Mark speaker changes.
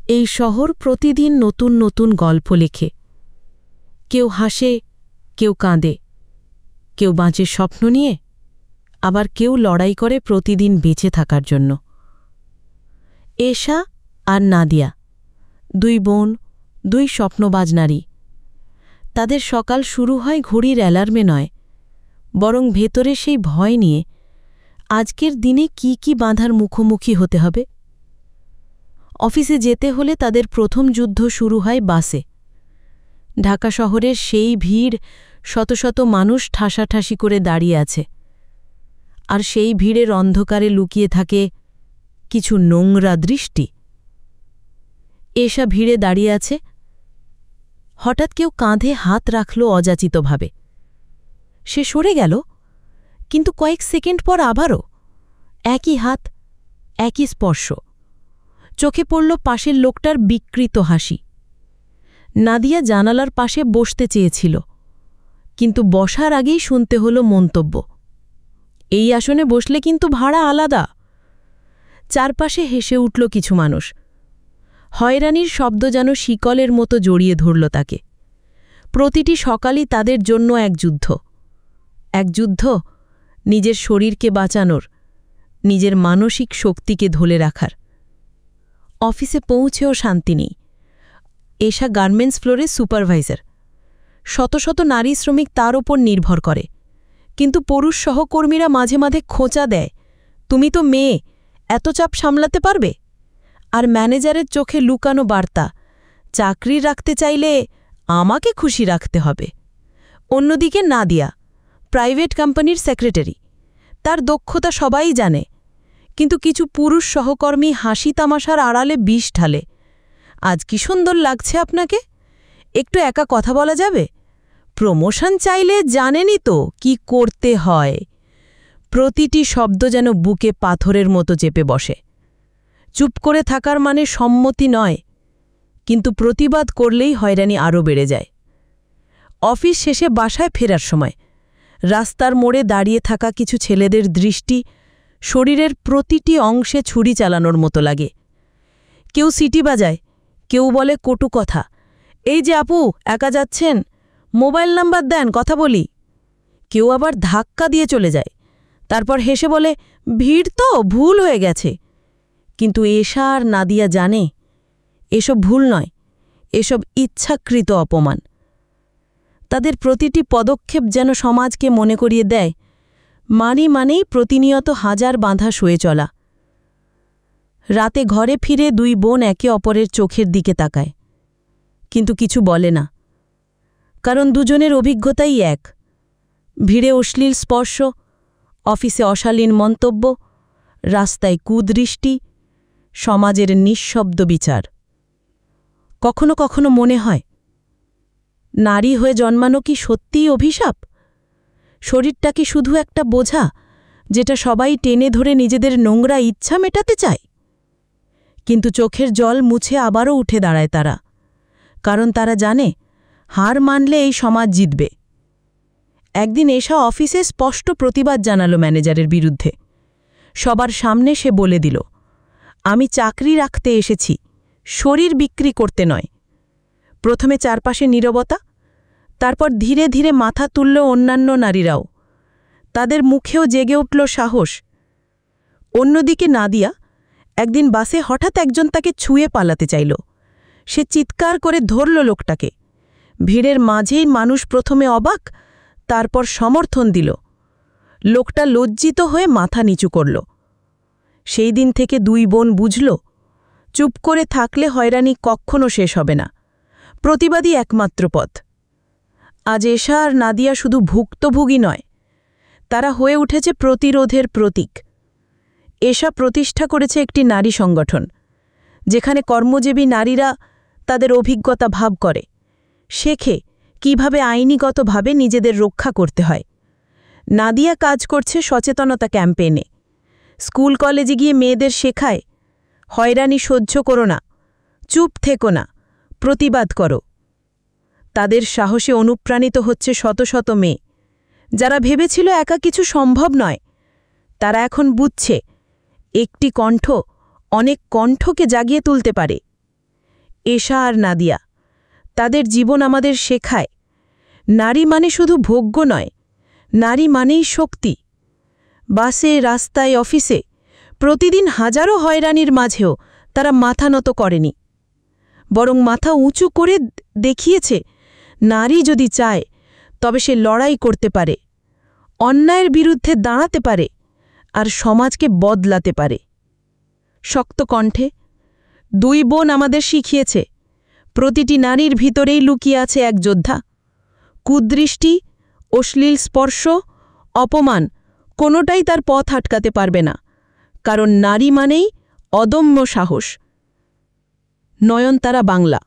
Speaker 1: এই শহর প্রতিদিন নতুন নতুন গল্প লেখে। কেউ হাসে, কেউ কাঁদে, কেউ বাঁচে স্বপ্ন নিয়ে, আবার কেউ লড়াই করে প্রতিদিন বেঁচে থাকার জন্য। এশা আর নাদিয়া, দুই বোন, দুই স্বপ্নবাজ নারী। তাদের সকাল শুরু হয় ঘড়ির অ্যালার্মে নয়, বরং ভেতরে সেই ভয় নিয়ে আজকের দিনে কি কি বাধার মুখোমুখি হতে হবে। অফিসে যেতে হলে তাদের প্রথম যুদ্ধ শুরু হয় বাসে। ঢাকা শহরের সেই ভিড়, শত শত মানুষ ঠাসাঠাসি করে দাঁড়িয়ে আছে, আর সেই ভিড়ের অন্ধকারে লুকিয়ে থাকে কিছু নোংরা দৃষ্টি। এশা ভিড়ে দাঁড়িয়ে আছে, হঠাৎ কেউ কাঁধে হাত রাখল অযাচিতভাবে। সে সরে গেল, কিন্তু কয়েক সেকেন্ড পর আবারও একই হাত, একই স্পর্শ। চোখে পড়ল পাশের লোকটার বিকৃত হাসি। নাদিয়া জানালার পাশে বসতে চেয়েছিল, কিন্তু বসার আগেই শুনতে হল মন্তব্য, এই আসনে বসলে কিন্তু ভাড়া আলাদা। চারপাশে হেসে উঠল কিছু মানুষ। হয়রানির শব্দ যেন শিকলের মতো জড়িয়ে ধরল তাকে। প্রতিটি সকালই তাদের জন্য এক যুদ্ধ, এক যুদ্ধ নিজের শরীরকে বাঁচানোর, নিজের মানসিক শক্তিকে ধরে রাখার। অফিসে পৌঁছেও শান্তি নেই। এশা গার্মেন্টস ফ্লোরে সুপারভাইজার। শত শত নারী শ্রমিক তার ওপর নির্ভর করে, কিন্তু পুরুষ সহকর্মীরা মাঝে মাঝে খোঁচা দেয়, তুমি তো মেয়ে, এত চাপ সামলাতে পারবে? আর ম্যানেজারের চোখে লুকানো বার্তা, চাকরি রাখতে চাইলে আমাকে খুশি রাখতে হবে। অন্যদিকে নাদিয়া, প্রাইভেট কোম্পানির সেক্রেটারি। তার দক্ষতা সবাই জানে, কিন্তু কিছু পুরুষ সহকর্মী হাসি তামাশার আড়ালে বিষ ঢালে। আজ কি সুন্দর লাগছে আপনাকে? একটু একা কথা বলা যাবে? প্রমোশন চাইলে জানেনই তো কি করতে হয়। প্রতিটি শব্দ যেন বুকে পাথরের মতো চেপে বসে। চুপ করে থাকার মানে সম্মতি নয়, কিন্তু প্রতিবাদ করলেই হয়রানি আরও বেড়ে যায়। অফিস শেষে বাসায় ফেরার সময় রাস্তার মোড়ে দাঁড়িয়ে থাকা কিছু ছেলেদের দৃষ্টি শরীরের প্রতিটি অংশে ছুরি চালানোর মতো লাগে। কেউ সিটি বাজায়, কেউ বলে কটু কথা, এই যে আপু একা যাচ্ছেন, মোবাইল নাম্বার দেন কথা বলি। কেউ আবার ধাক্কা দিয়ে চলে যায়, তারপর হেসে বলে ভিড় তো, ভুল হয়ে গেছে। কিন্তু এশা আর নাদিয়া জানে এসব ভুল নয়, এসব ইচ্ছাকৃত অপমান। তাদের প্রতিটি পদক্ষেপ যেন সমাজকে মনে করিয়ে দেয় মানেই প্রতিনিয়ত হাজার বাঁধা শুয়ে চলা। রাতে ঘরে ফিরে দুই বোন একে অপরের চোখের দিকে তাকায়, কিন্তু কিছু বলে না, কারণ দুজনের অভিজ্ঞতাই এক। ভিড়ে অশ্লীল স্পর্শ, অফিসে অশালীন মন্তব্য, রাস্তায় কুদৃষ্টি, সমাজের নিঃশব্দ বিচার। কখনো কখনো মনে হয়, নারী হয়ে জন্মানো কি সত্যিই অভিশাপ? শরীরটা কি শুধু একটা বোঝা যেটা সবাই টেনে ধরে নিজেদের নোংরা ইচ্ছা মেটাতে চায়? কিন্তু চোখের জল মুছে আবারও উঠে দাঁড়ায় তারা, কারণ তারা জানে হার মানলে এই সমাজ জিতবে। একদিন এশা অফিসে স্পষ্ট প্রতিবাদ জানালো ম্যানেজারের বিরুদ্ধে। সবার সামনে সে বলে দিল, আমি চাকরি রাখতে এসেছি, শরীর বিক্রি করতে নয়। প্রথমে চারপাশে নীরবতা, তারপর ধীরে ধীরে মাথা তুলল অন্যান্য নারীরাও। তাদের মুখেও জেগে উঠল সাহস। অন্যদিকে নাদিয়া, একদিন বাসে হঠাৎ একজন তাকে ছুঁয়ে পালাতে চাইল। সে চিৎকার করে ধরল লোকটাকে। ভিড়ের মাঝেই মানুষ প্রথমে অবাক, তারপর সমর্থন দিল। লোকটা লজ্জিত হয়ে মাথা নিচু করল। সেই দিন থেকে দুই বোন বুঝল, চুপ করে থাকলে হয়রানি কখনো শেষ হবে না, প্রতিবাদী একমাত্র পথ। আজ এশা আর নাদিয়া শুধু ভুক্তভোগী নয়, তারা হয়ে উঠেছে প্রতিরোধের প্রতীক। এশা প্রতিষ্ঠা করেছে একটি নারী সংগঠন, যেখানে কর্মজীবী নারীরা তাদের অভিজ্ঞতা ভাগ করে, শেখে কিভাবে আইনিগতভাবে নিজেদের রক্ষা করতে হয়। নাদিয়া কাজ করছে সচেতনতা ক্যাম্পেইনে। স্কুল কলেজে গিয়ে মেয়েদের শেখায়, হয়রানি সহ্য করো না, চুপ থেকো না, প্রতিবাদ করো। তাদের সাহসে অনুপ্রাণিত হচ্ছে শত শত মেয়ে, যারা ভেবেছিল একা কিছু সম্ভব নয়। তারা এখন বুঝছে একটি কণ্ঠ অনেক কণ্ঠকে জাগিয়ে তুলতে পারে। এশা আর নাদিয়া। তাদের জীবন আমাদের শেখায়, নারী মানে শুধু ভোগ্য নয়, নারী মানেই শক্তি। বাসে, রাস্তায়, অফিসে প্রতিদিন হাজারো হয়রানির মাঝেও তারা মাথা নত করেনি, বরং মাথা উঁচু করে দেখিয়েছে নারী যদি চায় তবে সে লড়াই করতে পারে, অন্যায়ের বিরুদ্ধে দাঁড়াতে পারে আর সমাজকে বদলাতে পারে। শক্ত কণ্ঠে দুই বোন আমাদের শিখিয়েছে প্রতিটি নারীর ভিতরেই লুকিয়ে আছে এক যোদ্ধা। কুদৃষ্টি, অশ্লীল স্পর্শ, অপমান কোনোটাই তার পথ আটকাতে পারবে না, কারণ নারী মানেই অদম্য সাহস। নয়নতারা বাংলা।